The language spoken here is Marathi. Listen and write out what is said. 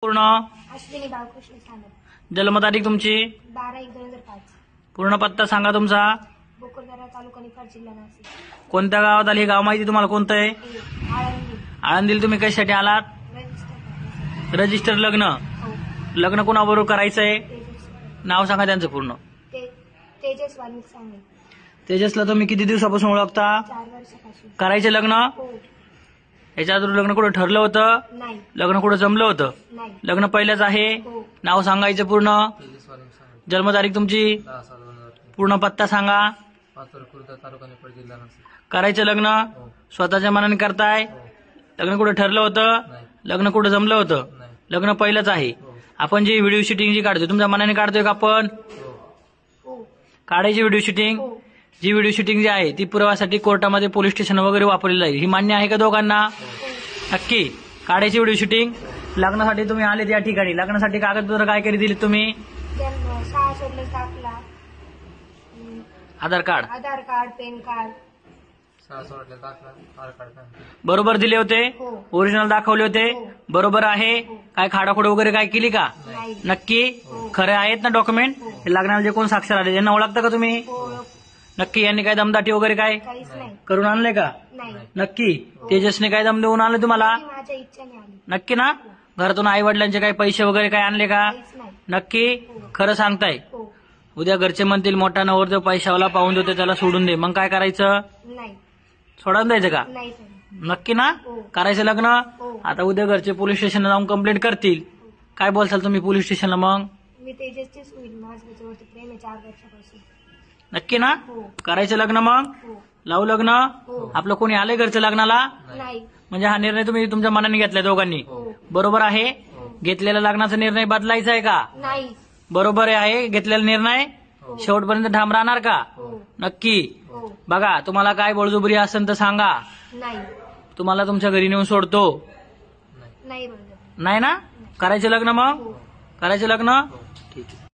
पूर्ण अश्विनी बाळकृष्ण सानप, जन्मतारीख तुमची 12/1/2005, पूर्ण पत्ता सांगा तुमचा. बोकरदरा तालुका निफाड जिल्हा नाशिक. कोणत्या गावात आली हे गाव माहिती तुम्हाला कोणतं आहे? आळंदी. आळंदीला तुम्ही कशासाठी आलात? रजिस्टर करण्यासाठी. रजिस्टर लग्न. हो. लग्न कोणाबरोबर करायचंय? तेजस नाव सांगा त्यांचं पूर्ण. तेजस वाल्मिक सांगे. तेजसला तुम्ही किती दिवसापासून ओळखता? 4 वर्षापासून. करायचे लग्न? हो. याच्या अगोदर लग्न कुठं ठरलं होतं? नाही. लग्न कुठं जमलं होतं? नाही. लग्न पहिलंच आहे? हो. नाव सांगायचं पूर्ण. जन्मतारीख तुमची. पूर्ण पत्ता सांगा. तालुका निफाड जिल्हा नाशिक. करायचं लग्न? स्वतःच्या मनाने करताय? लग्न कुठं ठरलं होतं? लग्न कुठं जमलं होतं? लग्न पहिलंच आहे. आपण जी व्हिडिओ शूटिंग जी काढतोय तुमच्या मनाने काढतोय का आपण? हो. काढायची व्हिडिओ शूटिंग. हो. जी व्हिडिओ शूटिंग जी आहे ती पुराव्यासाठी कोर्टामध्ये पोलीस स्टेशन वगैरे वापरली जाईल. ही मान्य आहे का दोघांना? नक्की. काढायची व्हिडिओ शूटिंग. लग्नासाठी तुम्ही आले या ठिकाणी. लग्नासाठी कागदपत्र काय करी दिली तुम्ही? शाळा सोडलं दाखला, आधार कार्ड. आधार कार्ड, पॅन कार्ड. आधार कार्ड. बरोबर दिले होते? हो. ओरिजिनल दाखवले होते? हो. बरोबर आहे? काय खाडाखोड वगैरे काय केली का? नाही. नक्की. खरे आहेत ना डॉक्युमेंट? लग्नाला जे कोण साक्षर आले त्यांना ओळखता का तुम्ही? ओळख नक्की. यांनी काय दमदाटी वगैरे काय काहीच नाही. करून आणले का? नाही. नक्की. तेजसने काय दम देऊन आणले तुम्हाला? ती माझ्या इच्छेने आली. नक्की ना? घरातून आई वडिलांचे काही पैसे वगैरे काय आणले का? काहीच नाही. नक्की. खरं सांगताय? हो. उद्या घरचे म्हणतील मोठा नवरदेव पैशावाला पाहून देतो त्याला सोडून दे, मग काय करायचं? नाही. सोडून द्यायचं का? नाही झालं. नक्की ना? हो. करायचं लग्न? हो. आता उद्या घरचे पोलीस स्टेशनला जाऊन कंप्लेंट करतील. काय बोलसाल तुम्ही पोलीस स्टेशनला मग? मी तेजसचीच होईल. माझं त्याच्यावरती प्रेम आहे 4 वर्षापासून. नक्की ना? हो. करायचं लग्न मग? हो. लावू लग्न? हो. आपलं कोणी आलंय घरच्या लग्नाला? नाही. म्हणजे हा निर्णय तुम्ही तुमच्या मनाने घेतलाय दोघांनी? हो. बरोबर आहे? घेतलेला लग्नाचा निर्णय बदलायचा आहे का? नाही. बरोबर आहे घेतलेला निर्णय? शेवटपर्यंत ठाम राहणार का? हो. नक्की. हो. बघा तुम्हाला काय बळजुबरी असेल तर सांगा. नाही. तुम्हाला तुमच्या घरी नेऊन सोडतो. नाही बरोबर. नाही ना? करायचं लग्न मग? हो. करायचं लग्न? ठीक आहे.